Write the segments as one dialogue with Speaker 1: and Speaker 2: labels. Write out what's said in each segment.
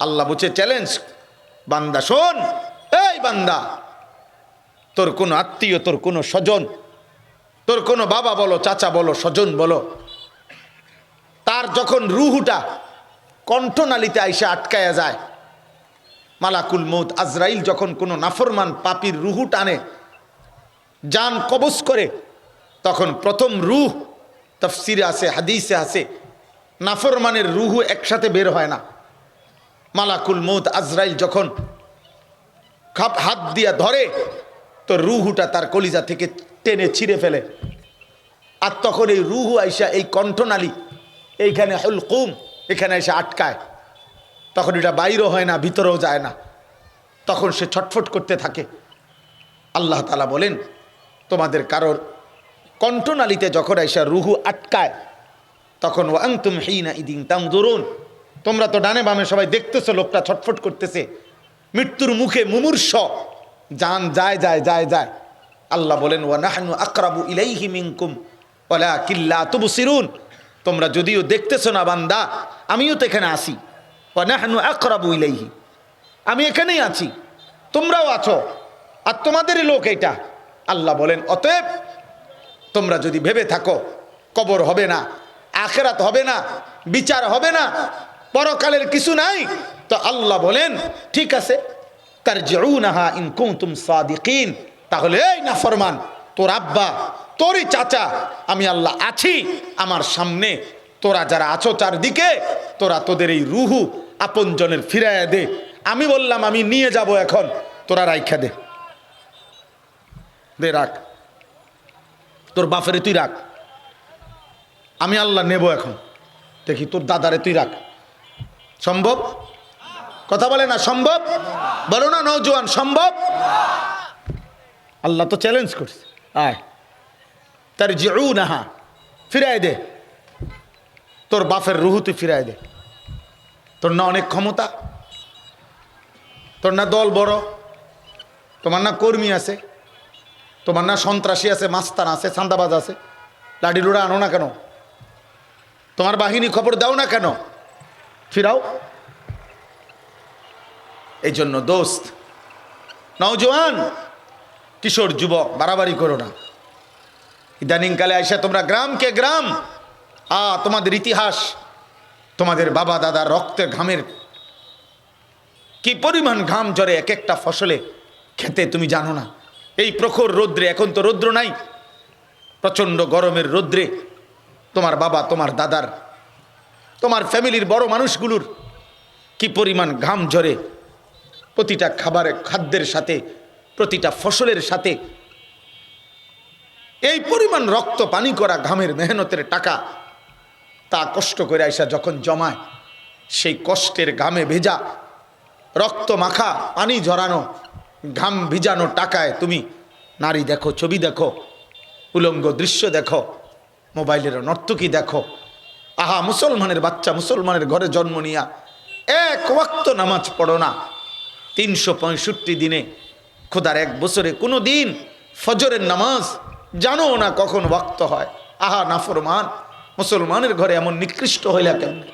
Speaker 1: আল্লাহ বলছে চ্যালেঞ্জ, বান্দা শোন, এই বান্দা, তোর কোনো আত্মীয়, তোর কোনো স্বজন, তোর কোনো বাবা বলো, চাচা বলো, স্বজন বলো, তার যখন রুহুটা কণ্ঠনালীতে আইসা আটকায়া যায়, মালাকুল মউত আজরাইল যখন কোনো নাফরমান পাপীর রুহু টানে, জান কবজ করে, তখন প্রথম রুহ, তাফসিরে আছে, হাদিসে আছে, নাফরমানের রুহু একসাথে বের হয় না। মালাকুল মউত আজরাইল যখন হাত দিয়া ধরে, তো রুহুটা তার কলিজা থেকে টেনে ছিঁড়ে ফেলে। আর তখন এই রুহু আইসা এই কণ্ঠনালী, এইখানে হুলকুম, এখানে এসে আটকায়। তখন এটা বাইরও হয় না, ভিতরেও যায় না, তখন সে ছটফট করতে থাকে। আল্লাহ তাআলা বলেন, তোমাদের কারোর কণ্ঠনালীতে যখন আইসা রুহু আটকায়, তখন ওয়া আনতুম হিনা ইদিন তানজুরুন, তোমরা তো ডানে বামে সবাই দেখতেছো লোকটা ছটফট করতেছে, মৃত্যুর মুখে মুমূর্ষ, জান যায় যায় যায় যায়। আল্লাহ বলেন, ওয়া নাহনু আকরাবু ইলাইহি মিনকুম ওয়ালাকিন লা তুবসিরুন, তোমরা যদিও দেখতেছো না বান্দা, আমিও তো এখানে আছি। ওয়া নাহনু আকরাবু ইলাইহি, আমি এখানেই আছি, তোমরাও আছো, আর তোমাদেরই লোক এটা। আল্লাহ বলেন, অতএব তোমরা যদি ভেবে থাকো কবর হবে না, আখিরাত হবে না, বিচার হবে না, পরকালের কিছু নাই, তো আল্লাহ বলেন ঠিক আছে, তারজিউনাহা ইন কুনতুম সাদিকিন, তাহলে এই নাফরমান, তোর আব্বা, তোরই চাচা, আমি আল্লাহ আছি আমার সামনে, তোরা যারা আছো চারদিকে, তোরা তোদের এই রুহু আপনজনের ফিরাইয়া দে। আমি বললাম আমি নিয়ে যাব, এখন তোরা রাইখা দে, দে রাখ, তোর বাপেরে তুই রাখ, আমি আল্লাহ নেব এখন, দেখি তোর দাদারে তুই রাখ। সম্ভব? কথা বলে না সম্ভব? বলো না নওজোয়ান, সম্ভব? আল্লাহ তো চ্যালেঞ্জ করছে, আয় তারজিউনাহা, ফিরাই দে, তোর বাপের রুহু তুই ফিরাই দে। তোর না অনেক ক্ষমতা, তোর না দল বড়, তোমার না কর্মী আছে, তোমার না সন্ত্রাসী আছে, মাস্তান আছে, চাঁদাবাজ আছে, লাঠি লুড়া আনো না কেন? তোমার বাহিনী খবর দাও না কেন? ফিরাও। এই জন্য দোস্ত, নওজোয়ান, কিশোর যুবক, বাড়াবাড়ি করো না। ইদানিংকালে আইসা তোমরা গ্রামকে গ্রাম, তোমাদের ইতিহাস, তোমাদের বাবা দাদার রক্তের ঘামের কি পরিমাণ ঘাম ঝরে এক একটা ফসলে, খেতে তুমি জানো না। এই প্রখর রৌদ্রে, এখন তো রৌদ্র নাই, প্রচণ্ড গরমের রৌদ্রে তোমার বাবা, তোমার দাদার, তোমার ফ্যামিলির বড় মানুষগুলোর কি পরিমাণ ঘাম ঝরে প্রতিটা খাদ্যের সাথে, প্রতিটা ফসলের সাথে। এই পরিমাণ রক্ত পানি করা ঘামের মেহনতের টাকা, তা কষ্ট করে আইসা যখন জমায়, সেই কষ্টের ঘামে ভেজা, রক্ত মাখা, পানি ঝরানো, ঘাম ভিজানো টাকায় তুমি নারী দেখো, ছবি দেখো, উলঙ্গ দৃশ্য দেখো, মোবাইলের নর্তকী দেখো। আহা, মুসলমানের বাচ্চা, মুসলমানের ঘরে জন্ম নিয়া এক ওয়াক্ত নামাজ পড়ো না, 365 দিনে, খোদার এক বছরে কোনো দিন ফজরের নামাজ জানো না কখন ওয়াক্ত হয়। আহা নাফরমান, মুসলমানের ঘরে এমন নিকৃষ্ট হইলা কেমনে?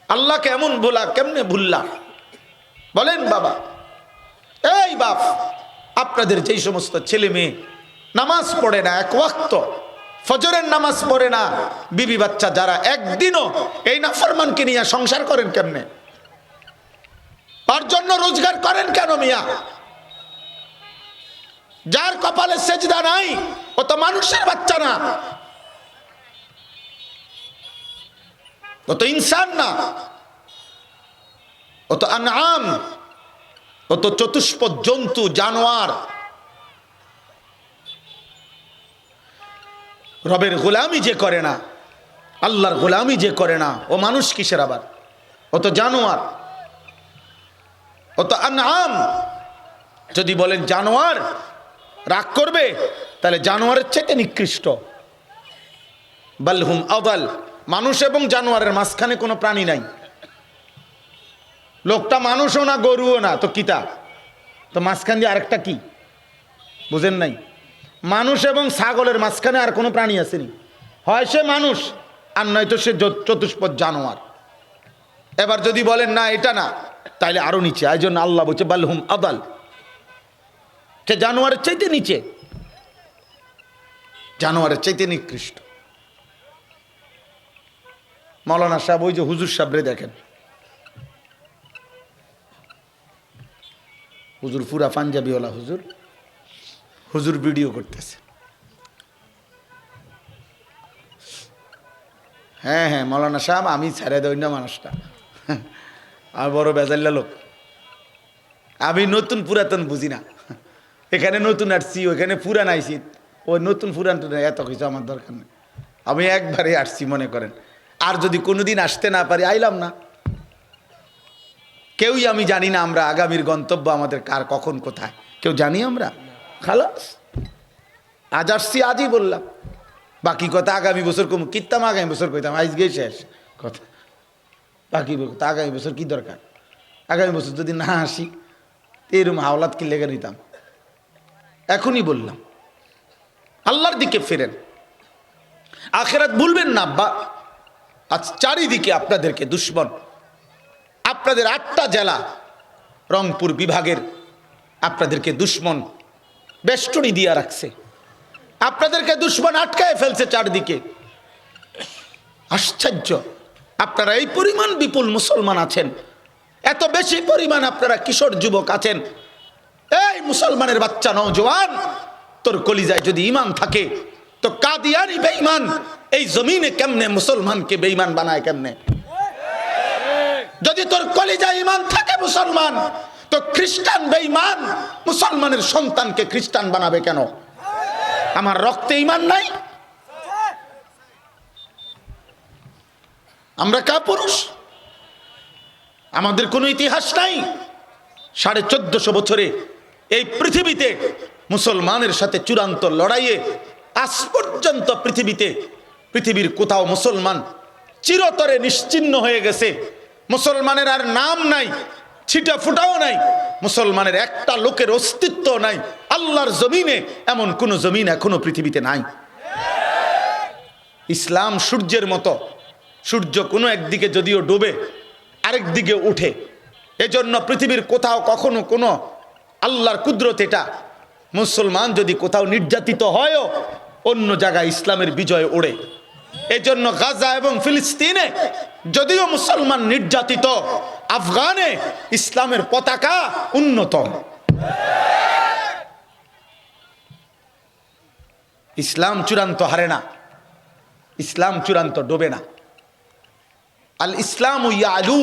Speaker 1: আল্লাহকে এমন বলা কেমনে ভুললা? বলেন বাবা, এই বাপ, আপনাদের যেই সমস্ত ছেলে মেয়ে নামাজ পড়ে না, এক ওয়াক্ত ফজরের নামাজ পড়ে না, বিবি বাচ্চা যারা, একদিনও এই নাফরমানকে নিয়ে সংসার করেন কেমনে? তার জন্য রোজগার করেন কেন মিয়া? যার কপালে সেজদা নাই, ও তো মানুষের বাচ্চা না, ও তো ইনসান না, ও তো আনআম, ও তো চতুষ্পদ জন্তু, জানোয়ার। রবের গোলামি যে করে না, আল্লাহর গোলামি যে করে না, ও মানুষ কিসের আবার? ও তো জানোয়ার, ও তো আনআম। যদি বলেন জানোয়ার, রাগ করবে, তাহলে জানোয়ারের চেয়ে নিকৃষ্ট। বালহুম আদাল, মানুষ এবং জানোয়ারের মাঝখানে কোনো প্রাণী নাই। লোকটা মানুষও না, গরুও না, তো কিতা? তো মাঝখান দিয়ে আরেকটা কি বুঝেন নাই? মানুষ এবং ছাগলের মাঝখানে আর কোনো প্রাণী আসেনি, হয় সে মানুষ আর নয়তো সে চতুষ্পদ জানোয়ার। এবার যদি বলেন না এটা না, তাইলে আরো নিচে। এই জন্য আল্লাহ বলছে বালহুম আদাল, সে জানোয়ারের চাইতে নিচে, জানোয়ারের চাইতে নিকৃষ্ট। মৌলানা সাহেব, ওই যে হুজুর সাহেবরে দেখেন, হুজুর পুরা পাঞ্জাবিওয়ালা হুজুর, হুজুর ভিডিও করতেছে। হ্যাঁ হ্যাঁ মৌলানা সাহেব, আমি ছেড়ে দেই না মানুষটা, আর বড় বেজাল্লা লোক। আমি নতুন পুরাতন বুঝি না, এখানে নতুন আসছি, ওইখানে পুরান আইছি, ওই নতুন পুরান এত কিছু আমার দরকার নেই। আমি একবারে আসছি মনে করেন, আর যদি কোনোদিন আসতে না পারি আইলাম না। কেউই আমি জানি না আমরা আগামীর গন্তব্য আমাদের কার কখন কোথায়, কেউ জানি আমরা? খালাস, আজ আসছি আজই বললাম, বাকি কথা আগামী বছর কম কিতাম, আগামী বছর কইতাম, আজকেই শেষ কথা। বাকি কথা আগামী বছর কি দরকার? আগামী বছর যদি না আসি এরম হাওলাত কি লেগে নিতাম? এখনই বললাম আল্লাহর দিকে ফেরেন, আখেরাত ভুলবেন না আব্বা। আজ চারিদিকে আপনাদেরকে দুশ্মন, আপনাদের 8টা জেলা রংপুর বিভাগের আপনাদেরকে দুশ্মন বেষ্টনী দিয়া রাখছে, আপনাদেরকে দুশ্মন আটকায় ফেলছে চারদিকে। আশ্চর্য, আপনারা এই পরিমাণ বিপুল মুসলমান আছেন, এত বেশি পরিমাণ আপনারা কিশোর যুবক আছেন। এই মুসলমানের বাচ্চা নওজোয়ান, তোর কলিজায় যদি ঈমান থাকে তো কাদিয়ানি বেঈমান এই জমিনে কেমনে মুসলমানকে বেঈমান বানায় কেমনে? যদি তোর কলিজায় ঈমান থাকে মুসলমান, তো খ্রিস্টান বেঈমান মুসলমানের সন্তানকে খ্রিস্টান বানাবে কেন? আমার রক্তে ঈমান নাই? আমরা কাপুরুষ? আমাদের কোনো ইতিহাস নাই? 1450 বছরে এই পৃথিবীতে মুসলমানের সাথে চূড়ান্ত লড়াইয়ে আজ পর্যন্ত পৃথিবীর কোথাও মুসলমান চিরতরে নিশ্চিহ্ন হয়ে গেছে। মুসলমানের আর নাম নাই, ছিটা ফুটাও নাই, মুসলমানের একটা লোকের অস্তিত্ব নাই। আল্লাহর জমিনে এমন কোন জমিন এখনো পৃথিবীতে নাই। ইসলাম সূর্যের মতো, সূর্য কোনো একদিকে যদিও ডুবে আরেক দিকে উঠে, এজন্য পৃথিবীর কোথাও কখনো কোনো আল্লাহর কুদরত এটা, মুসলমান যদি কোথাও নির্যাতিত হয়ও অন্য জায়গায় ইসলামের বিজয় ওড়ে। এজন্য গাজা এবং ফিলিস্তিনে যদিও মুসলমান নির্যাতিত, আফগানে ইসলামের পতাকা উন্নত। ইসলাম চূড়ান্ত হারে না, ইসলাম চূড়ান্ত ডোবে না। আল ইসলামু ইয়ালু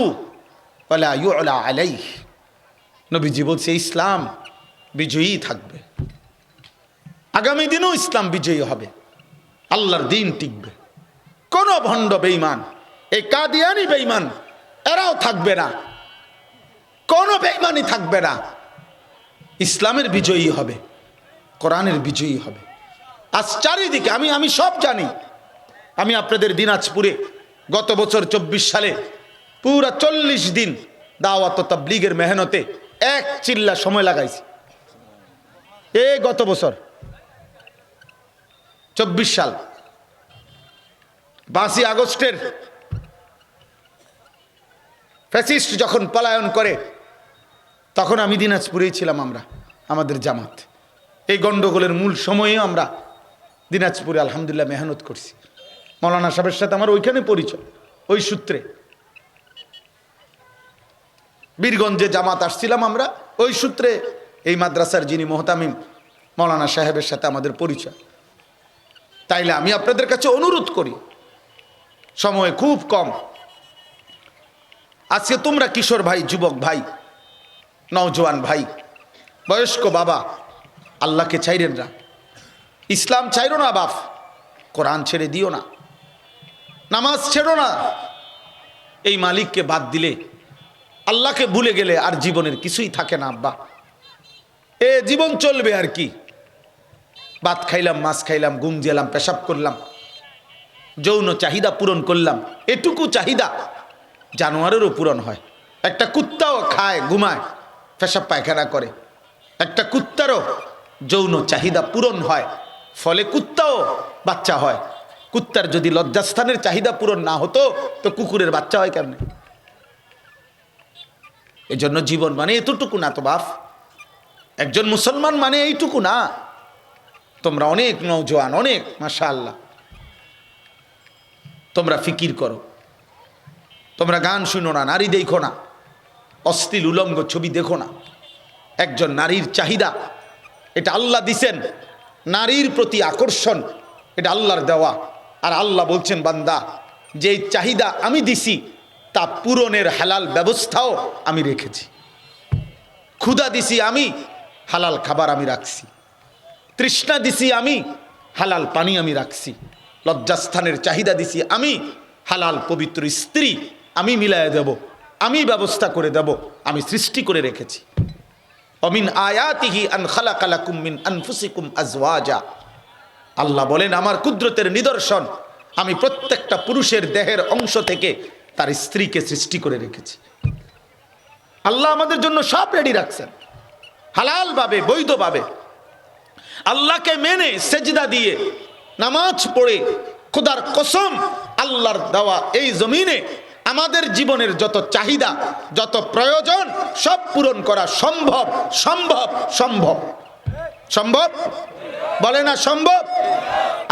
Speaker 1: ওয়ালা ইউলা আলাইহি, নবীজি বলছে ইসলাম বিজয়ী থাকবে, আগামী দিনেও ইসলাম বিজয়ী হবে, আল্লাহর দিন টিকবে। কোন ভণ্ড বেঈমান, এই কাদিয়ানি বেঈমান এরাও থাকবে না, কোন বেঈমানি থাকবে না। ইসলামের বিজয়ী হবে, কোরআনের বিজয়ী হবে। আজ চারিদিকে আমি সব জানি। আমি আপনাদের দিনাজপুরে গত বছর 24 সালে পুরা 40 দিন দাওয়াত ও তাবলীগের মেহনতে এক চিল্লা সময় লাগাইছি। গত বছর 24 সাল 5ই আগস্টের ফ্যাসিস্ট যখন পলায়ন করে, তখন আমি দিনাজপুরেই ছিলাম। আমাদের জামাত এই গন্ডগোলের মূল সময়ে আমরা দিনাজপুরে আলহামদুলিল্লাহ মেহনত করছি। মৌলানা সাহেবের সাথে আমার ওইখানে পরিচয়, ওই সূত্রে বীরগঞ্জে জামাত আসছিলাম আমরা, ওই সূত্রে এই মাদ্রাসার যিনি মোহতামিম মৌলানা সাহেবের সাথে আমাদের পরিচয়। তাইলে আমি আপনাদের কাছে অনুরোধ করি, সময় খুব কম, আজকে তোমরা কিশোর ভাই, যুবক ভাই, নওজোয়ান ভাই, বয়স্ক বাবা, আল্লাহকে ছাইরেন না, ইসলাম ছাইরো না বাপ, কোরআন ছেড়ে দিও না, নামাজ ছেড়ো না। এই মালিককে বাদ দিলে, আল্লাহকে ভুলে গেলে আর জীবনের কিছুই থাকে না আব্বা। জীবন চলবে আর কি? ভাত খাইলাম, মাছ খাইলাম, ঘুম গেলাম, পেশাব করলাম, যৌন চাহিদা পূরণ করলাম, এটুকু চাহিদা জানোয়ারেরও পূরণ হয়। একটা কুত্তাও খায়, ঘুমায়, পেশাব পায়খানা করে, একটা কুত্তারও যৌন চাহিদা পূরণ হয়, ফলে কুত্তাও বাচ্চা হয়। কুত্তার যদি লজ্জাস্থানের চাহিদা পূরণ না হতো তো কুকুরের বাচ্চা হয় কেমনে? এজন্য জীবন মানে এতটুকু না তো বাপ, একজন মুসলমান মানে এইটুকু না। তোমরা অনেক নওজোয়ান, অনেক মাশাআল্লাহ, তোমরা ফিকির করো, তোমরা গান শুনো না, নারী দেখো না, অশ্লীল উলঙ্গ ছবি দেখো না। একজন নারীর চাহিদা এটা আল্লাহ দিছেন, নারীর প্রতি আকর্ষণ এটা আল্লাহর দেওয়া। আর আল্লাহ বলছেন বান্দা, যে চাহিদা আমি দিছি তা পূরণের হালাল ব্যবস্থাও আমি রেখেছি। ক্ষুধা দিছি আমি, হালাল খাবার আমি রাখছি। তৃষ্ণা দিছি আমি, হালাল পানি আমি রাখছি। লজ্জাস্থানের চাহিদা দিছি আমি, হালাল পবিত্র স্ত্রী আমি মিলায়ে দেব, আমি ব্যবস্থা করে দেব, আমি সৃষ্টি করে রেখেছি। অমিন আয়াতিহি আন খালাকা লাকুম মিন আনফুসিকুম আজওয়াজা। আল্লাহ বলেন আমার কুদরতের নিদর্শন, আমি প্রত্যেকটা পুরুষের দেহের অংশ থেকে তার স্ত্রীকে সৃষ্টি করে রেখেছি। আল্লাহ আমাদের জন্য সব রেডি রাখছেন, হালালভাবে, বৈধভাবে। আল্লাহকে মেনে সেজদা দিয়ে নামাজ পড়ে খোদার কসম, আল্লাহর দেওয়া এই জমিনে আমাদের জীবনের যত চাহিদা, যত প্রয়োজন সব পূরণ করা সম্ভব। সম্ভব, সম্ভব, সম্ভব, বলে না সম্ভব।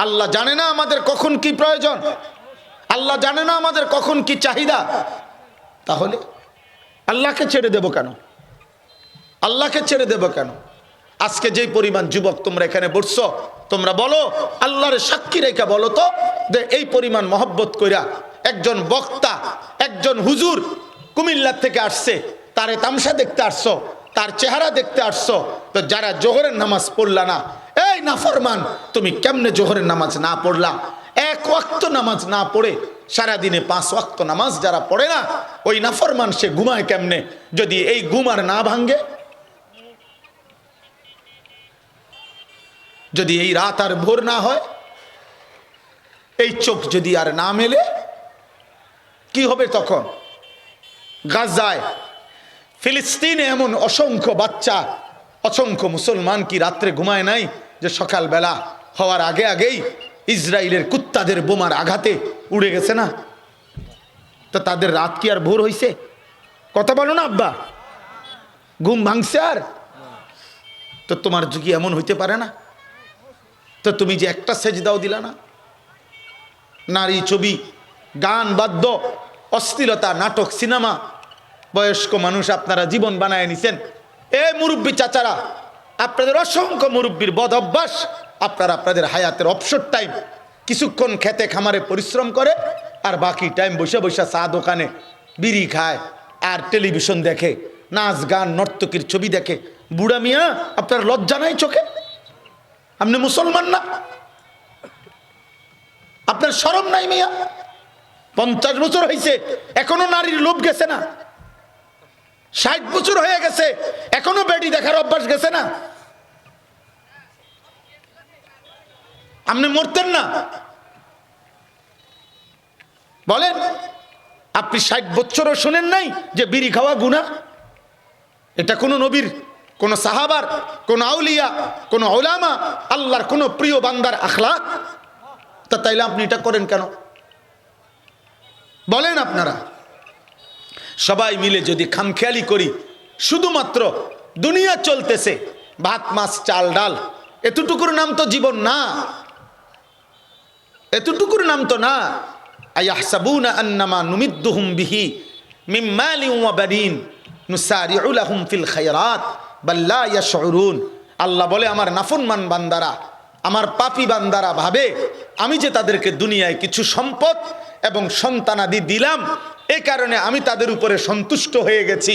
Speaker 1: আল্লাহ জানে না আমাদের কখন কি প্রয়োজন, আল্লাহ জানে না আমাদের কখন কি চাহিদা, তাহলে আল্লাহকে ছেড়ে দেব কেন? আল্লাহকে ছেড়ে দেব কেন? আজকে যেই পরিমাণ যুবক তোমরা এখানে বসছো, তোমরা বলো, আল্লাহর সাক্ষী রেখে বলো তো, যে এই পরিমাণ মহব্বত কইরা একজন বক্তা, একজন হুজুর কুমিল্লা থেকে আসছে, তারে তামসা দেখতে আসছো, তার চেহারা দেখতে আসছো, তো যারা জোহরের নামাজ পড়লা না, এই নাফরমান, তুমি কেমনে জোহরের নামাজ না পড়লা? এক ওয়াক্ত নামাজ না পড়ে সারাদিনে 5 ওয়াক্ত নামাজ যারা পড়ে না, ওই নাফরমান সে ঘুমায় কেমনে? যদি এই ঘুম আর না ভাঙ্গে, যদি এই রাত আর ভোর না হয়, এই চোখ যদি আর না মেলে, কি হবে তখন? গাজায়, ফিলিস্তিনে এমন অসংখ্য বাচ্চা, অসংখ্য মুসলমান কি রাত্রে ঘুমায় নাই যে সকালবেলা হওয়ার আগে আগেই ইসরায়েলের কুত্তাদের বোমার আঘাতে উড়ে গেছে না? তো তাদের রাত কি আর ভোর হইছে? কথা বলো না আব্বা, ঘুম ভাঙছে আর? তো তোমার কি এমন হইতে পারে না? তো তুমি যে একটা সেজদাও দিলা না, নারী ছবি, গান, বাদ্য, অশ্লীলতা, নাটক, সিনেমা, বয়স্ক মানুষ আপনারা জীবন বানায় নিছেন। এ মুরব্বী চাচারা, আপনাদের অসংখ্য মুরব্বীর বদ অভ্যাস, আপনারা আপনাদের হায়াতের অবসর টাইম কিছুক্ষণ খেতে খামারে পরিশ্রম করে, আর বাকি টাইম বসে বসে চা দোকানে বিড়ি খায় আর টেলিভিশন দেখে, নাচ গান নর্তকীর ছবি দেখে। বুড়া মিয়া, আপনার লজ্জা নাই চোখে? আপনি মুসলমান না? আপনার শরম নাই মিয়া? 50 বছর হয়েছে এখনো নারীর লোভ গেছে না? 60 বছর হয়ে গেছে এখনো বেডি দেখার অভ্যাস গেছে না? আপনি মরতেন না? বলেন, আপনি 60 বছরও শুনেন নাই যে বিড়ি খাওয়া গুনাহ? এটা কোন নবীর, কোন সাহাবার, কোন আউলিয়া, কোন উলামা, আল্লাহর কোন প্রিয় বান্দার আখলাক? তা তাইলে আপনি এটা করেন কেন? বলেন আপনারা। সবাই মিলে যদি খামখেয়ালি করি, শুধুমাত্র দুনিয়া চলতেছে, ভাত মাছ চাল ডাল, এতটুকুর নাম তো জীবন না, এতটুকুর নাম তো না। আয়াহসাবুনা আন্নামা নুমিদ্দুহুম বিহি মিন মালিন ওয়া বানিন নুসারিউ লাহুম ফিল খায়রাত বাল লা ইয়াশউরুন। আল্লাহ বলে, আমার নাফরমান বান্দারা, আমার পাপী বান্দারা ভাবে আমি যে তাদেরকে দুনিয়ায় কিছু সম্পদ এবং সন্তানাদি দিলাম, এ কারণে আমি তাদের উপরে সন্তুষ্ট হয়ে গেছি।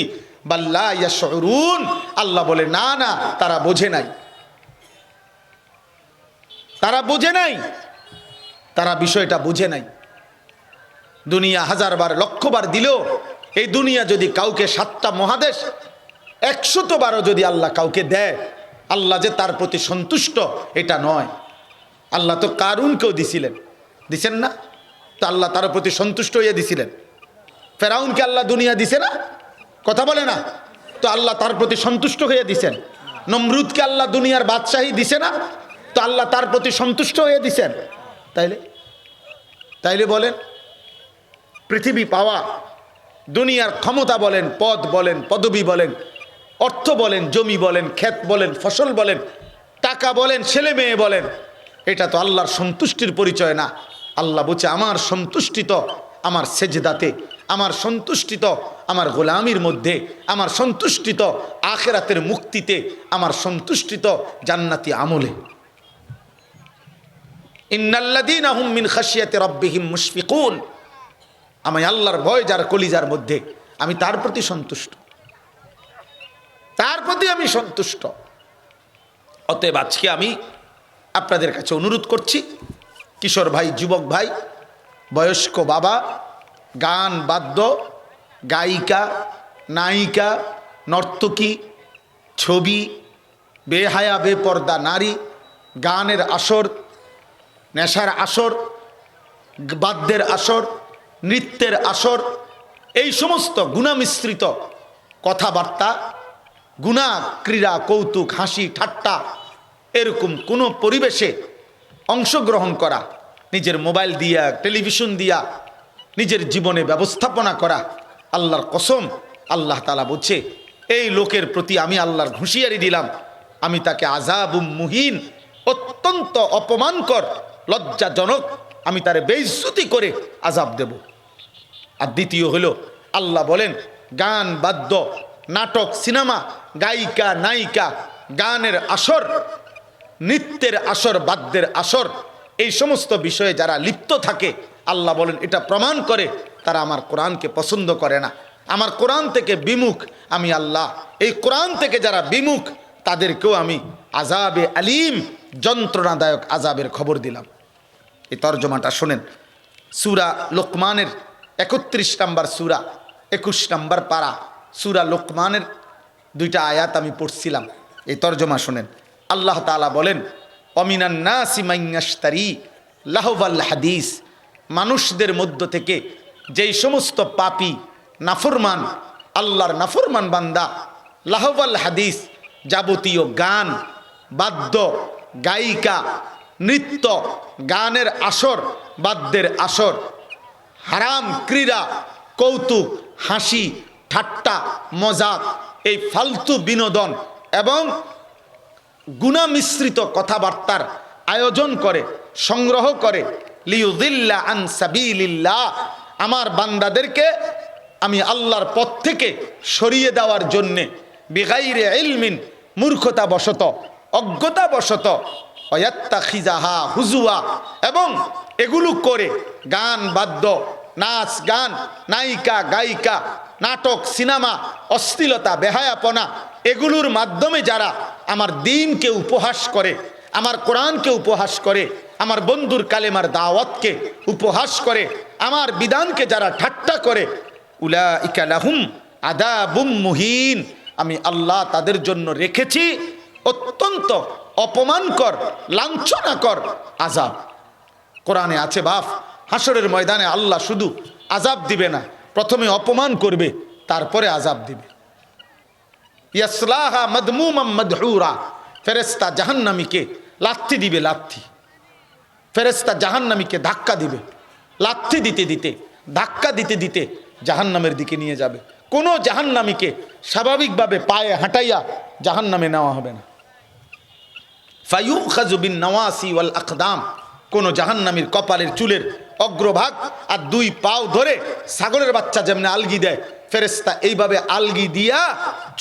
Speaker 1: বাল লা ইয়াশউরুন, আল্লাহ বলে না না, তারা বোঝে নাই, তারা বোঝে নাই, তারা বিষয়টা বুঝে নাই। দুনিয়া 1000 বার, লক্ষ বার দিলেও এই দুনিয়া যদি কাউকে 7টা মহাদেশ 100 বারও যদি আল্লাহ কাউকে দেয়, আল্লাহ যে তার প্রতি সন্তুষ্ট এটা নয়। আল্লাহ তো কারুনকেও দিছিলেন, দিছেন না? তো আল্লাহ তার প্রতি সন্তুষ্ট হয়ে দিছিলেন। ফেরাউনকে আল্লাহ দুনিয়া দিছে না? কথা বলে না? তো আল্লাহ তার প্রতি সন্তুষ্ট হয়ে দিছেন। নমরুদকে আল্লাহ দুনিয়ার বাদশাহী দিছে না? তো আল্লাহ তার প্রতি সন্তুষ্ট হয়ে দিছেন। তাইলে তাইলে বলেন, পৃথিবী পাওয়া দুনিয়ার ক্ষমতা বলেন, পদ বলেন, পদবি বলেন, অর্থ বলেন, জমি বলেন, ক্ষেত বলেন, ফসল বলেন, টাকা বলেন, ছেলে মেয়ে বলেন, এটা তো আল্লাহর সন্তুষ্টির পরিচয় না। আল্লাহ বলছে আমার সন্তুষ্টি তো আমার সেজদাতে, আমার সন্তুষ্টি তো আমার গোলামির মধ্যে, আমার সন্তুষ্টি তো আখিরাতের মুক্তিতে, আমার সন্তুষ্টি তো জান্নাতি আমলে। ইন্নাল্লাযীনা হুম মিন খাশিয়াতি রাব্বিহিম মুশফিকুন, আমি আল্লাহর ভয় যার কলিজার মধ্যে, আমি তার প্রতি সন্তুষ্ট, তার প্রতি আমি সন্তুষ্ট। অতএব আজকে আমি আপনাদের কাছে অনুরোধ করছি, কিশোর ভাই, যুবক ভাই, বয়স্ক বাবা, গান বাদ্য, গায়িকা, নায়িকা, নর্তকী, ছবি, বেহায়া বেপর্দা নারী, গানের আসর, নেশার আসর, বাদ্যের আসর, নৃত্যের আসর, এই সমস্ত গুণামিশ্রিত কথাবার্তা, গুণা, ক্রীড়া, কৌতুক, হাসি ঠাট্টা, এরকম কোনো পরিবেশে অংশগ্রহণ করা, নিজের মোবাইল দিয়া, টেলিভিশন দিয়া নিজের জীবনে ব্যবস্থাপনা করা, আল্লাহর কসম আল্লাহ তাআলা বলছে এই লোকের প্রতি আমি আল্লাহর হুঁশিয়ারি দিলাম, আমি তাকে আযাবুম মুহিন, অত্যন্ত অপমানকর, লজ্জাজনক, আমি তারে বেইজ্জতি করে আযাব দেব। আর দ্বিতীয় হলো আল্লাহ বলেন গান বাদ্য, নাটক, সিনেমা, গায়িকা, নায়িকা, গানের আসর, নৃত্যের আসর, বাদ্যের আসর, এই সমস্ত বিষয়ে যারা লিপ্ত থাকে, আল্লাহ বলেন এটা প্রমাণ করে তারা আমার কোরআনকে পছন্দ করে না, আমার কোরআন থেকে বিমুখ। আমি আল্লাহ এই কোরআন থেকে যারা বিমুখ তাদেরকেও আমি আযাবে আলিম, যন্ত্রণাদায়ক আযাবের খবর দিলাম। এই তর্জমাটা শোনেন, সূরা লোকমানের ৩১ নম্বর সূরা, ২১ নম্বর পারা, সূরা লোকমানের 2টা আয়াত আমি পড়ছিলাম। এই তর্জমা শোনেন, আল্লাহ তাআলা বলেন অমিনান নাসি মান ইয়াশতারি লাহওয়াল হাদিস, মানুষদের মধ্য থেকে যেই সমস্ত পাপী, নাফরমান, আল্লাহর নাফরমান বান্দা, লাহওয়াল হাদিস, যাবতীয় গান বাদ্য, গায়িকা, নৃত্য, গানের আসর, বাদ্যের আসর, হারাম ক্রীড়া, কৌতুক, হাসি ঠাট্টা, মজাক, এই ফালতু বিনোদন এবং গুনাহ মিশ্রিত কথাবার্তার আয়োজন করে, সংগ্রহ করে, লিয়ুযিল্লা আন সাবিলিল্লাহ, আমার বান্দাদেরকে আমি আল্লাহর পথ থেকে সরিয়ে দেওয়ার জন্যে, বিগাইরে ইলমিন, মূর্খতা বশত, অজ্ঞতা বশত, ওয়াত্তাখিজাহা হুজুয়া, এবং এগুলো করে গান বাদ্য, নাচ গান, নায়িকা গায়িকা, নাটক সিনেমা, অশ্লীলতা, বেহায়াপনা, এগুলোর মাধ্যমে যারা আমার দ্বীনকে উপহাস করে, আমার কোরআনকে উপহাস করে, আমার বন্ধুর কালেমার দাওয়াতকে উপহাস করে, আমার বিধানকে যারা ঠাট্টা করে, উলাইকা লাহুম আযাবুম মুহিন, আমি আল্লাহ তাদের জন্য রেখেছি অত্যন্ত অপমানকর, লাঞ্ছনাকর আযাব। কোরআনে আছে বাপ, হাসরের ময়দানে আল্লাহ শুধু আযাব দিবে না, প্রথমে অপমান করবে, তারপরে আযাব দিবে। ইয়াসলাহা মাদমুমাম মাদহুরা, ফেরেশতা জাহান্নামীকে লাথি দিবে, লাথি, ফেরেশতা জাহান্নামীকে ধাক্কা দিবে, লাথি দিতে দিতে, ধাক্কা দিতে দিতে জাহান্নামের দিকে নিয়ে যাবে। কোনো জাহান্নামীকে স্বাভাবিকভাবে পায়ে হাঁটাইয়া জাহান্নামে নেওয়া হবে না। ফায়ুখাযু বিন নওয়াসি ওয়াল আকদাম, কোন জাহান্নামীর কপালের চুলের অগ্রভাগ আর 2 পাও ধরে ছাগলের বাচ্চা যেমন আলগি দেয়, ফেরেশতা এইভাবে আলগি দিয়া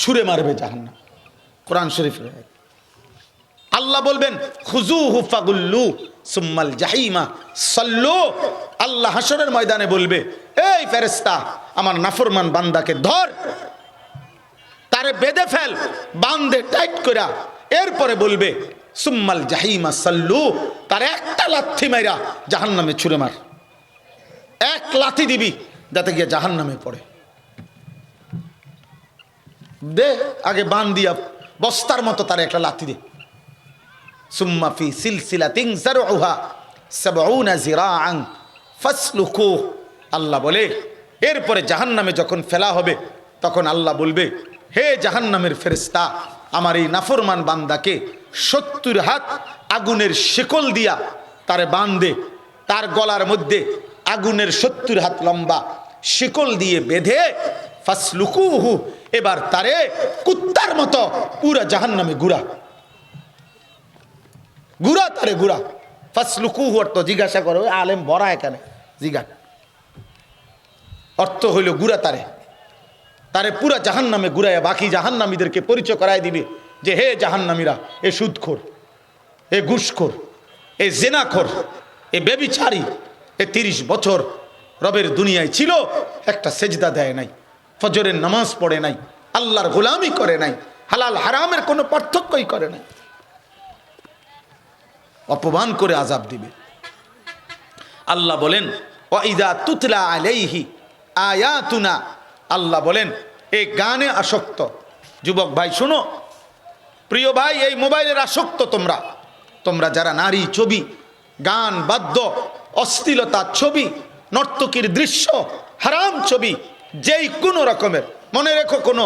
Speaker 1: ছুঁড়ে মারবে জাহান্নাম। কোরআন শরীফের আয়াত। আল্লাহ বলবেন খুযুহু ফাগুল্লু সুম্মাল জাহিমা সাল্লু, আল্লাহ হাসরের ময়দানে বলবে এই ফেরেশতা আমার নাফরমান বান্দাকে ধর, তারে বেঁধে ফেল, বাঁধে টাইট করা, এরপরে বলবে সুম্মাল জাহিমা সাল্লু, তার একটা লাথি মাইরা জাহান্নামে ছুঁড়ে মার, এক লাথি দিবি যাতে গিয়ে জাহান্নামে পড়ে। দে আগে বান দিয়া বস্তার মতো তার একটা লাথি দে। সুম্মা ফি সিলসিলাতিন যারউহা ৭০ যিরাআন ফাসলুকু, আল্লাহ বলে এরপরে জাহান্নামে যখন ফেলা হবে তখন আল্লাহ বলবে হে জাহান্নামের ফেরেশতা, আমার এই নাফরমান বান্দাকে ৭০ হাত আগুনের শেকল দিয়া তারে বাঁধে, তার গলার মধ্যে আগুনের ৭০ হাত লম্বা শিকল দিয়ে বেঁধে ফাসলুকুহু, এবার তারে কুত্তার মতো পুরা জাহান্নামে ঘুরা তারে ঘুরা। ফাসলুকুহু অর্থ জিজ্ঞাসা করো, আলেম ভরা এখানে জিজ্ঞাসা, অর্থ হইল ঘুরা তারে পুরা জাহান্নামে ঘুরাইয়া বাকি জাহান্নামীদেরকে পরিচয় করায় দিবে যে হে জাহান্নামীরা, এ সুদখোর, এ ঘুষখোর, এ জেনাখোর, এ বেবিচারী, এ 30 বছর রবের দুনিয়ায় ছিল, একটা সেজদা দেয় নাই, ফজরের নামাজ পড়ে নাই, আল্লাহর গোলামি করে নাই, হালাল হারামের কোনো পার্থক্যই করে নাই, অপমান করে আযাব দিবে। আল্লাহ বলেন ওয়াইদা তুতলা আলাইহি আয়াতুনা, আল্লাহ বলেন এই গানে আসক্ত যুবক ভাই শুনো, প্রিয় ভাই, এই মোবাইলের আসক্ত তোমরা যারা নারী ছবি, গান, বাদ্য, অশ্লীলতা ছবি, নর্তকীর দৃশ্য, হারাম ছবি, যেই কোনো রকমের, মনে রেখো কোনো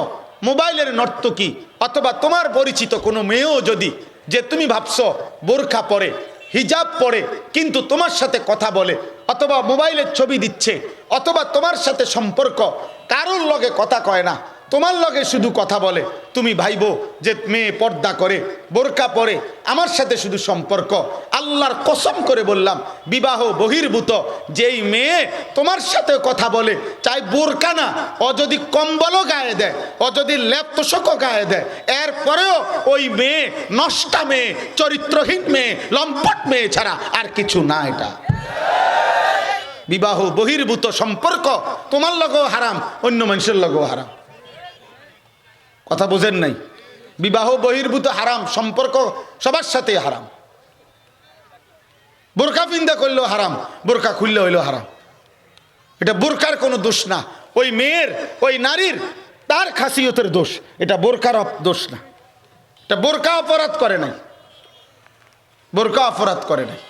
Speaker 1: মোবাইলের নর্তকী অথবা তোমার পরিচিত কোনো মেয়েও যদি, যে তুমি ভাবছো বোরখা পরে, হিজাব পরে, কিন্তু তোমার সাথে কথা বলে, অথবা মোবাইলের ছবি দিচ্ছে, অথবা তোমার সাথে সম্পর্ক, কারোর লগে কথা কয় না, তোমার লগে শুধু কথা বলে, তুমি ভাইবো যে মেয়ে পর্দা করে, বোরকা পরে, আমার সাথে শুধু সম্পর্ক। আল্লাহর কসম করে বললাম, বিবাহ বহির্ভূত যেই মেয়ে তোমার সাথে কথা বলে, চাই বোরকা না, ও যদি কম্বলও গায়ে দেয়, ও যদি লেপ তোষকও গায়ে দেয়, এরপরেও ওই মেয়ে নষ্টা মেয়ে, চরিত্রহীন মেয়ে, লম্পট মেয়ে ছাড়া আর কিছু না। এটা বিবাহ বহির্ভূত সম্পর্ক তোমার লগেও হারাম, অন্য মানুষের লগেও হারাম। কথা বুঝেন নাই? বিবাহ বহির্ভূত হারাম, সম্পর্ক সবার সাথে হারাম। বোরকা পিন্দা করলেও হারাম, বোরকা খুললে হইলেও হারাম। এটা বোরকার কোনো দোষ না, ওই মেয়ের, ওই নারীর তার খাসিয়তের দোষ, এটা বোরকার দোষ না। এটা বোরকা অপরাধ করে নাই, বোরকা অপরাধ করে নাই,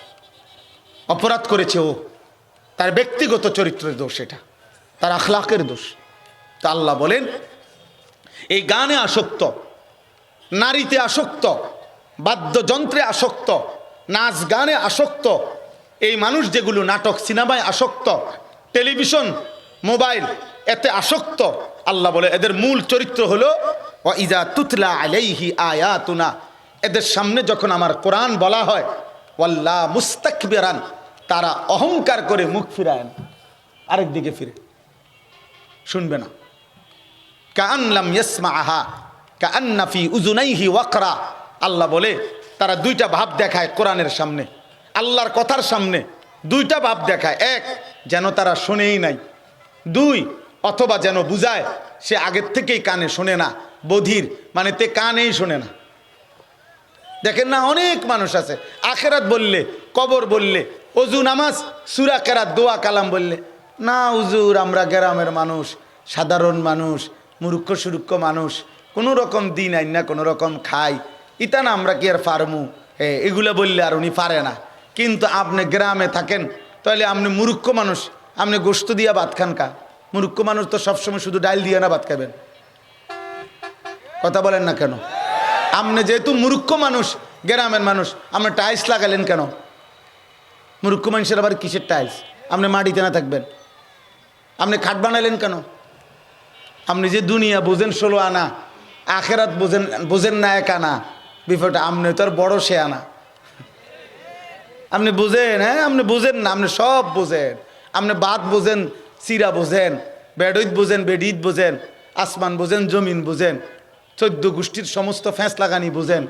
Speaker 1: অপরাধ করেছে ও, তার ব্যক্তিগত চরিত্রের দোষ, এটা তার আখলাকের দোষ। তা আল্লাহ বলেন এই গানে আসক্ত, নারীতে আসক্ত, বাদ্যযন্ত্রে আসক্ত, নাচ গানে আসক্ত, এই মানুষ যেগুলো নাটক সিনেমায় আসক্ত, টেলিভিশন, মোবাইল, এতে আসক্ত, আল্লাহ বলে এদের মূল চরিত্র হলো ওয়াইজা তুতলা আলাইহি আয়াতুনা, এদের সামনে যখন আমার কোরআন বলা হয়, ওয়াল্লা মুস্তাকবিরান, তারা অহংকার করে মুখ ফিরায় না, আরেক দিকে ফিরে শুনবে না। কাআন্নাম ইয়াসমাআহা কাআন্না ফি উযুনাইহি ওয়াকরা, আল্লাহ বলে তারা দুইটা ভাব দেখায় কোরআনের সামনে, আল্লাহর কথার সামনে দুইটা ভাব দেখায়। এক, যেন তারা শোনেই নাই। দুই, অথবা যেন বুঝায় সে আগের থেকেই কানে শোনে না, বধির, মানে তে কানেই শোনে না। দেখেন না, অনেক মানুষ আছে আখেরাত বললে, কবর বললে, অজু নামাজ, সূরা কেরাত, দোয়া কালাম বললে, না হুজুর আমরা গ্রামের মানুষ, সাধারণ মানুষ, মূর্খ সুরুক্ষ মানুষ, কোনো রকম দিন আইন না, কোনো রকম খাই, ইতা না আমরা কি আর ফার্মু, এগুলো বললে আর উনি পারে না। কিন্তু আপনি গ্রামে থাকেন, তাহলে আপনি মূর্খ মানুষ, আপনি গোস্ত দিয়া ভাত খান কা? মূর্খ মানুষ তো সবসময় শুধু ডাইল দিয়ে না ভাত খাবেন, কথা বলেন না কেন? আপনি যেহেতু মূর্খ মানুষ, গ্রামের মানুষ, আপনি টাইলস লাগালেন কেন? মূর্খ মানুষের আবার কিসের টাইলস? আপনি মাটিতে না থাকবেন, আপনি খাট বানাইলেন কেন? আপনি যে দুনিয়া বুঝেন 16 আনা, আখেরাত বুঝেন না 1 আনা, বিপদটা আপনি তো আর বড় সে আনা, আপনি বুঝেন? হ্যাঁ, আপনি বুঝেন না, আপনি সব বুঝেন। আপনি বাদ বুঝেন, চিরা বুঝেন, বেডইত বুঝেন, বেডিত বুঝেন, আসমান বুঝেন, জমিন বুঝেন, 14 গোষ্ঠীর সমস্ত ফ্যাঁস লাগানি বুঝেন,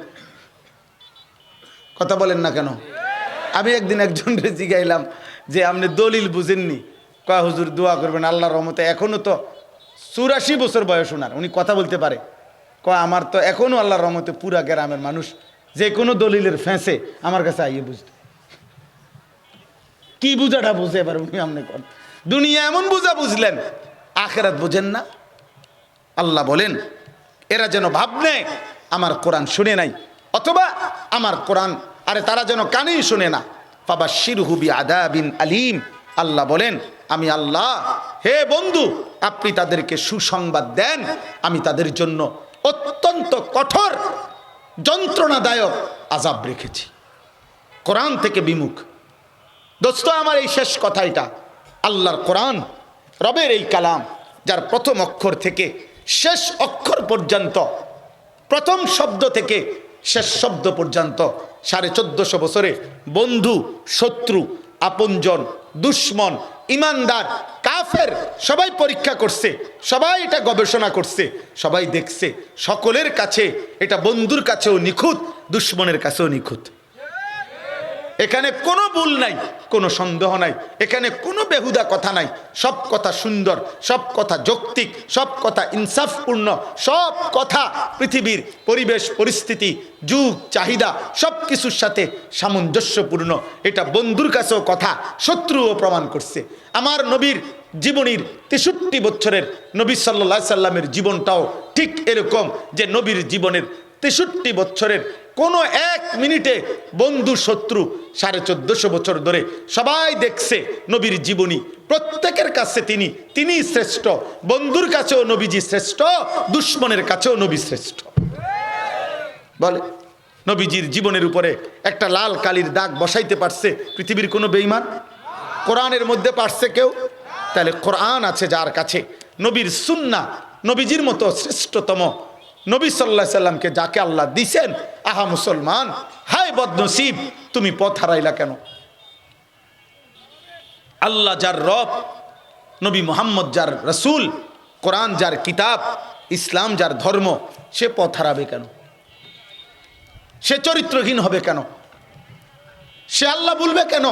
Speaker 1: কথা বলেন না কেন? আমি একদিন একজনকে জিগাইলাম যে আপনি দলিল বুঝেননি? কয় হুজুর দোয়া করবেন আল্লাহর রহমতে, এখনো তো 84 বছর বয়স ওনার, উনি কথা বলতে পারে। কয় আমার তো এখনো আল্লাহর রহমতে পুরা গ্রামের মানুষ যে কোনো দলিলের ফ্যাঁসে আমার কাছে আইয়ে বুঝতে। কি বুঝাটা বুঝে এবার উনি? আপনি কোন দুনিয়া এমন বুঝা বুঝলেন, আখেরাত বুঝেন না। আল্লাহ বলেন এরা যেন ভাব নেয় আমার কোরআন শুনে নাই, অথবা আমার কোরআন, আরে তারা যেন কানেই শুনে না। ফাবাশশিরহু বিআযাবিন আলীম, আল্লাহ বলেন আমি আল্লাহ, হে বন্ধু আপনি তাদেরকে সুসংবাদ দেন, আমি তাদের জন্য অত্যন্ত কঠোর যন্ত্রণাদায়ক আযাব রেখেছি। কোরআন থেকে বিমুখ দোস্ত আমার এই শেষ কথা, এটা আল্লাহর কোরআন রবের এই কালাম, যার প্রথম অক্ষর থেকে শেষ অক্ষর পর্যন্ত, প্রথম শব্দ থেকে শেষ শব্দ পর্যন্ত 1450 বছরে বন্ধু, শত্রু, আপনজন, দুশ্মন, ইমানদার, কাফের সবাই পরীক্ষা করছে, সবাই এটা গবেষণা করছে, সবাই দেখছে, সকলের কাছে এটা বন্ধুর কাছেও নিখুঁত, দুশ্মনের কাছেও নিখুঁত। এখানে কোনো ভুল নাই, কোনো সন্দেহ নাই, এখানে কোনো বেহুদা কথা নাই, সব কথা সুন্দর, সব কথা যৌক্তিক, সব কথা ইনসাফপূর্ণ, সব কথা পৃথিবীর পরিবেশ পরিস্থিতি যুগ চাহিদা সব কিছুর সাথে সামঞ্জস্যপূর্ণ। এটা বন্ধুর কাছেও কথা, শত্রুও প্রমাণ করছে। আমার নবীর জীবনীর 63 বছরের নবী সাল্লাল্লাহু আলাইহি সাল্লামের জীবনটাও ঠিক এরকম, যে নবীর জীবনের 63 বছরের কোনো এক মিনিটে বন্ধু শত্রু 1450 বছর ধরে সবাই দেখছে নবীর জীবনী, প্রত্যেকের কাছে তিনি শ্রেষ্ঠ, বন্ধুর কাছেও নবীজি শ্রেষ্ঠ, দুশ্মনের কাছেও নবী শ্রেষ্ঠ। বলে নবীজির জীবনের উপরে একটা লাল কালির দাগ বসাইতে পারছে পৃথিবীর কোনো বেঈমান? কোরআনের মধ্যে পারছে কেউ? তাহলে কোরআন আছে যার কাছে, নবীর সুন্নাহ, নবীজির মতো শ্রেষ্ঠতম নবী সাল্লাল্লাহু আলাইহি সাল্লামকে যাকে আল্লাহ দিছেন, আহা মুসলমান, হায় বদনসিব, তুমি পথ হারাইলা কেন? আল্লাহ যার রব, নবী মুহাম্মদ যার রসুল, কোরআন যার কিতাব, ইসলাম যার ধর্ম, সে পথ হারাবে কেন? সে চরিত্রহীন হবে কেন? সে আল্লাহ বলবে কেন?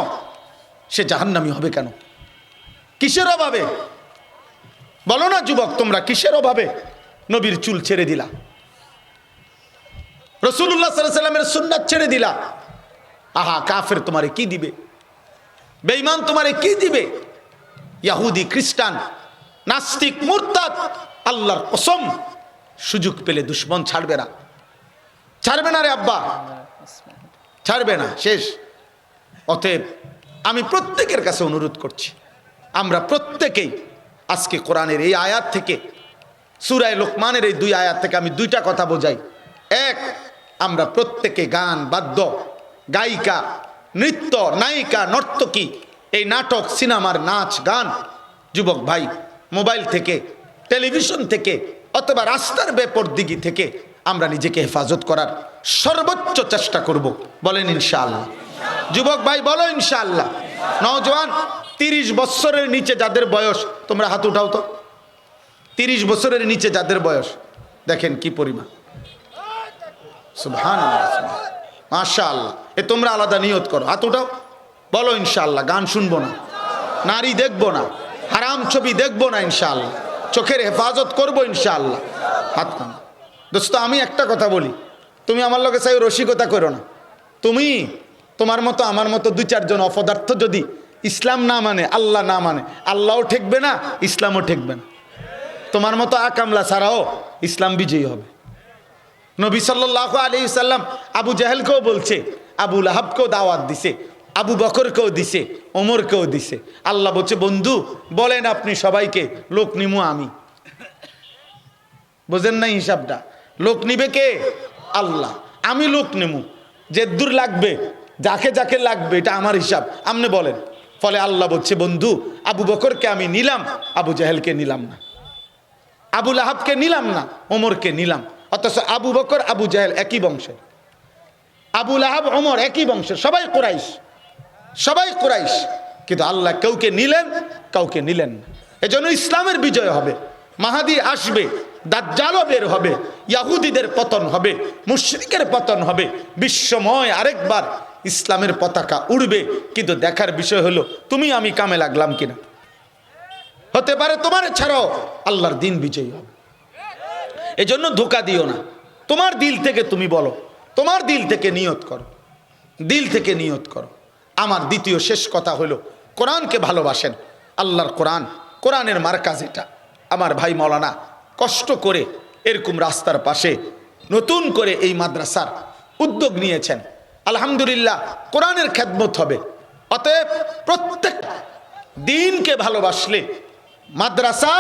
Speaker 1: সে জাহান্নামী হবে কেন? কিসের অভাবে? বলো না যুবক, তোমরা কিসের অভাবে নবীর চুল ছেড়ে দিলা, রাসূলুল্লাহ সাল্লাল্লাহু আলাইহি সাল্লামের সুন্নাত ছেড়ে দিলা? আহা, কাফের তোমারে কি দিবে? বেঈমান তোমারে কি দিবে? ইহুদি, খ্রিস্টান, নাস্তিক, মুরতাদ, আল্লাহর কসম, সুযোগ পেলে দুশ্মন ছাড়বে না, ছাড়বে না রে আব্বা, ছাড়বে না, শেষ। অতএব আমি প্রত্যেকের কাছে অনুরোধ করছি, আমরা প্রত্যেকেই আজকে কোরআনের এই আয়াত থেকে, সূরা লোকমানের এই 2 আয়াত থেকে আমি 2টা কথা বোঝাই। এক, আমরা প্রত্যেকে গান, বাদ্য, গায়িকা, নৃত্য, নায়িকা, নর্তকী, এই নাটক, সিনেমার নাচ গান, যুবক ভাই, মোবাইল থেকে, টেলিভিশন থেকে অথবা রাস্তার বেপরদিগি থেকে আমরা নিজেকে হেফাজত করার সর্বোচ্চ চেষ্টা করব। বলেন ইনশাআল্লাহ? যুবক ভাই বলো ইনশাআল্লাহ। নওজোয়ান, 30 বছরের নিচে যাদের বয়স, তোমরা হাত উঠাও তো। 30 বছরের নিচে যাদের বয়স, দেখেন কি পরিমাণ, সুবহানাল্লাহ, মাশাআল্লাহ। এ তোমরা আলাদা নিয়ত করো, হাত উঠাও, বলো ইনশাআল্লাহ গান শুনবো না, নারী দেখবো না, হারাম ছবি দেখবো না, ইনশাআল্লাহ চোখের হেফাজত করবো ইনশাআল্লাহ। হাত কান। দোস্ত, আমি একটা কথা বলি, তুমি আমার লগে চাই রসিকতা করো না। তুমি তোমার মতো আমার মতো 2-4 জন অপদার্থ যদি ইসলাম না মানে, আল্লাহ না মানে, আল্লাহও ঠেকবে না, ইসলামও ঠেকবে না। তোমার মতো আকামলা ছাড়াও ইসলাম বিজয়ী হবে। নবী সাল্লাল্লাহু আলাইহি সাল্লাম আবু জাহেলকেও বলছে, আবু লাহাবকেও দাওয়াত দিছে, আবু বকরকেও দিছে, ওমরকেও দিছে। আল্লাহ বলছে, বন্ধু বলেন আপনি সবাইকে, লোক নিমু আমি। বুঝেন না হিসাবটা? লোক নিবে কে? আল্লাহ। আমি লোক নেমু, যে দূর লাগবে, যাকে যাকে লাগবে, এটা আমার হিসাব, আপনি বলেন। ফলে আল্লাহ বলছে, বন্ধু আবু বকরকে আমি নিলাম, আবু জাহেলকে নিলাম না, আবু লাহাবকে নিলাম না, ওমরকে নিলাম। অথচ আবু বকর আবু জাহেল একই বংশের, আবু লাহাব ওমর একই বংশের, সবাই কুরাইশ, সবাই কুরাইশ, কিন্তু আল্লাহ কাউকে নিলেন, কাউকে নিলেন না। এজন্য ইসলামের বিজয় হবে, মাহাদি আসবে, দাজ্জালও বের হবে, ইহুদিদের পতন হবে, মুশরিকের পতন হবে, বিশ্বময় আরেকবার ইসলামের পতাকা উড়বে। কিন্তু দেখার বিষয় হলো তুমি আমি কামে লাগলাম কিনা। হতে পারে তোমার ছাড়াও আল্লাহর দিন বিজয়ী হবে। এজন্য ধোঁকা দিও না, তোমার দিল থেকে তুমি বলো, তোমার দিল থেকে নিয়ত করো, দিল থেকে নিয়ত করো। আমার দ্বিতীয় শেষ কথা হলো, কোরআনকে ভালোবাসেন, আল্লাহর কোরআন, কোরআনের মার্কাজ এটা। আমার ভাই মৌলানা কষ্ট করে এরকম রাস্তার পাশে নতুন করে এই মাদ্রাসার উদ্যোগ নিয়েছেন, আলহামদুলিল্লাহ। কোরআনের খেদমত হবে। অতএব প্রত্যেক দিনকে ভালোবাসলে মাদ্রাসা,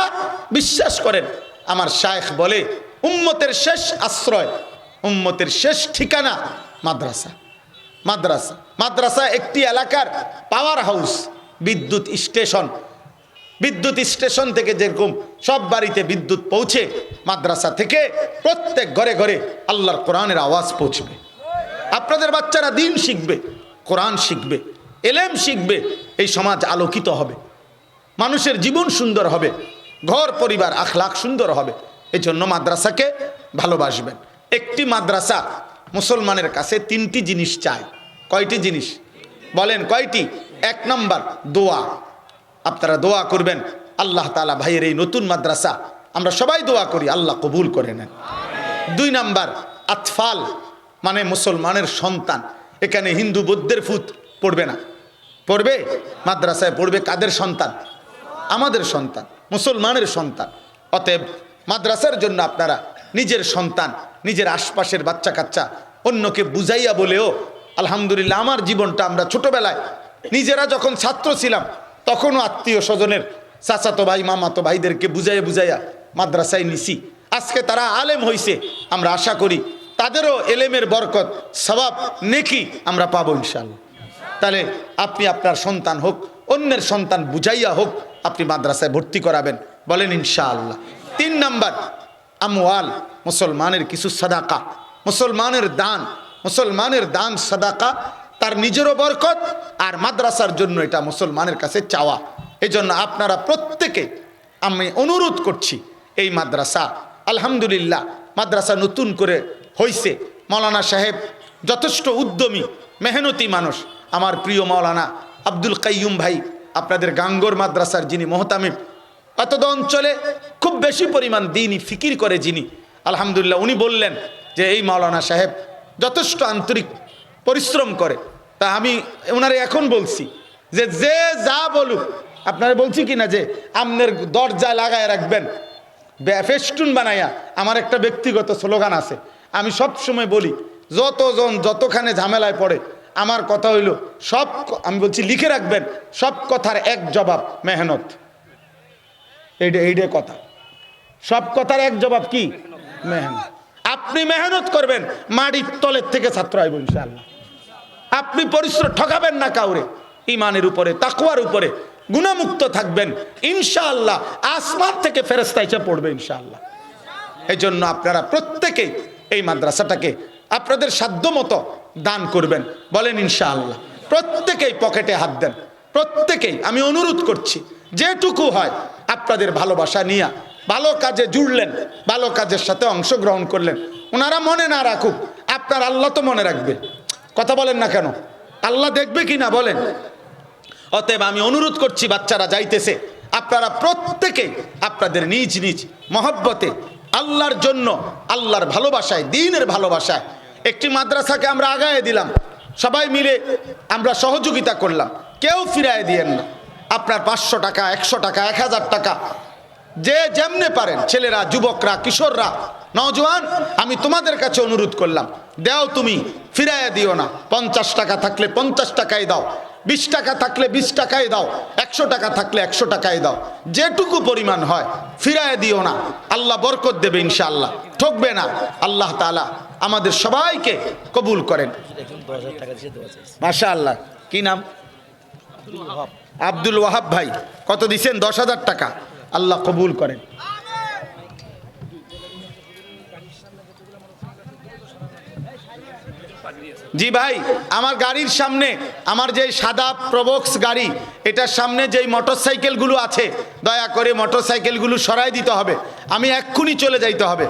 Speaker 1: বিশ্বাস করেন আমার শায়েখ বলে, উম্মতের শেষ আশ্রয়, উম্মতের শেষ ঠিকানা মাদ্রাসা। মাদ্রাসা, মাদ্রাসা একটি এলাকার পাওয়ার হাউস, বিদ্যুৎ স্টেশন, বিদ্যুৎ স্টেশন থেকে যেরকম সব বাড়িতে বিদ্যুৎ পৌঁছে, মাদ্রাসা থেকে প্রত্যেক ঘরে ঘরে আল্লাহর কোরআনের আওয়াজ পৌঁছবে। আপনাদের বাচ্চারা দিন শিখবে, কোরআন শিখবে, এলেম শিখবে, এই সমাজ আলোকিত হবে, মানুষের জীবন সুন্দর হবে, ঘর পরিবার আখলাক সুন্দর হবে। এই জন্য মাদ্রাসাকে ভালোবাসবেন। একটি মাদ্রাসা মুসলমানের কাছে 3টি জিনিস চায়। কয়টি জিনিস বলেন? কয়টি? 1 নম্বর দোয়া। আপনারা দোয়া করবেন আল্লাহ তাআলা ভাইয়ের এই নতুন মাদ্রাসা, আমরা সবাই দোয়া করি আল্লাহ কবুল করে নেন। 2 নম্বর আতফাল, মানে মুসলমানের সন্তান। এখানে হিন্দু বৌদ্ধের ফুত পড়বে না, পড়বে মাদ্রাসায় পড়বে কাদের সন্তান? আমাদের সন্তান, মুসলমানের সন্তান। অতএব মাদ্রাসার জন্য আপনারা নিজের সন্তান, নিজের আশপাশের বাচ্চা কাচ্চা অন্যকে বুঝাইয়া বলেও, আলহামদুলিল্লাহ আমার জীবনটা আমরা ছোটবেলায় নিজেরা যখন ছাত্র ছিলাম তখনও আত্মীয় স্বজনের চাচাতো ভাই মামাতো ভাইদেরকে বুঝাইয়া মাদ্রাসায় নিছি। আজকে তারা আলেম হইছে, আমরা আশা করি তাদেরও এলেমের বরকত সওয়াব নেকি আমরা পাবো ইনশাআল্লাহ। তাহলে আপনি আপনার সন্তান হোক, অন্যের সন্তান বুঝাইয়া হোক, আপনি মাদ্রাসায় ভর্তি করাবেন, বলেন ইনশাআল্লাহ। 3 নম্বর আমওয়াল, মুসলমানের কিছু সাদাকা, মুসলমানের দান, মুসলমানের দান সাদাকা, তার নিজেরও বরকত আর মাদ্রাসার জন্য এটা মুসলমানের কাছে চাওয়া। এই জন্য আপনারা প্রত্যেকে, আমি অনুরোধ করছি, এই মাদ্রাসা আলহামদুলিল্লাহ মাদ্রাসা নতুন করে হয়েছে। মাওলানা সাহেব যথেষ্ট উদ্যমী মেহনতি মানুষ। আমার প্রিয় মাওলানা আব্দুল কাইয়ুম ভাই, আপনাদের গাঙ্গর মাদ্রাসার যিনি মোহতামিম, অতদ অঞ্চলে খুব বেশি পরিমাণ দ্বীনি ফিকির করে যিনি, আলহামদুলিল্লাহ উনি বললেন যে এই মাওলানা সাহেব যথেষ্ট আন্তরিক পরিশ্রম করে। তা আমি ওনারে এখন বলছি যে যে যা বলুক, আপনারা বলছি কিনা যে আপনার দরজায় লাগায় রাখবেন ফেস্টুন বানাইয়া। আমার একটা ব্যক্তিগত স্লোগান আছে, আমি সব সময় বলি যতজন যতখানে ঝামেলায় পড়ে, আমার কথা হইল সব, আমি বলছি লিখে রাখবেন, সব কথার এক জবাব মেহনত। এইটা কথা, সব কথার এক জবাব কি? মেহনত। আপনি মেহনত করবেন, মাটির তলের থেকে ছাত্র আইব ইনশাআল্লাহ। আপনি পরিশ্রম, ঠকাবেন না কাউরে, ইমানের উপরে তাকওয়ার উপরে গুনাহমুক্ত থাকবেন ইনশাআল্লাহ। আসমান থেকে ফেরেশতা এসে পড়বে ইনশাআল্লাহ। এই জন্য আপনারা প্রত্যেকেই এই মাদ্রাসাটাকে আপনাদের সাধ্যমতো দান করবেন, বলেন ইনশাআল্লাহ। প্রত্যেকেই পকেটে হাত দেন, প্রত্যেকেই আমি অনুরোধ করছি, যেটুকু হয় আপনাদের ভালোবাসা নিয়ে ভালো কাজে জুড়লেন, ভালো কাজের সাথে অংশগ্রহণ করলেন। ওনারা মনে না রাখুক, আপনার আল্লাহ তো মনে রাখবে। কথা বলেন না কেন? আল্লাহ দেখবে কি না বলেন? অতএব আমি অনুরোধ করছি, বাচ্চারা যাইতেছে, আপনারা প্রত্যেকে আপনাদের নিজ নিজ মহব্বতে আল্লাহর জন্য, আল্লাহর ভালোবাসায়, দ্বীনের ভালোবাসায় একটি মাদ্রাসাকে আমরা আগায় দিলাম। সবাই মিলে আমরা সহযোগিতা করলাম, কেউ ফিরায় দিয়েন না। আপনার 500 টাকা, 100 টাকা, 1000 টাকা, যে যেমনে পারেন, ছেলেরা, যুবকরা, কিশোররা, নওজোয়ান, আমি তোমাদের কাছে অনুরোধ করলাম, দাও, তুমি ফিরাইয়া দিও না। 50 টাকা থাকলে 50 টাকাই দাও, 20 টাকা থাকলে 20 টাকাই দাও, 100 টাকা থাকলে 100 টাকাই দাও, যেটুকু পরিমাণ হয় ফিরাইয়া দিও না। আল্লাহ বরকত দেবে ইনশাআল্লাহ, ঠকবে না। আল্লাহ তাআলা আমাদের সবাইকে কবুল করেন। মাশাআল্লাহ। কি নাম? আব্দুল ওয়াহাব ভাই। কত দিছেন? 10,000 টাকা। আল্লাহ কবুল করেন। জি ভাই, আমার গাড়ির সামনে, আমার যে সাদা প্রবক্স গাড়ি, এটার সামনে যেই মোটরসাইকেলগুলো আছে, দয়া করে মোটরসাইকেলগুলো সরাই দিতে হবে। আমি এক্ষুনি চলে যাইতে হবে।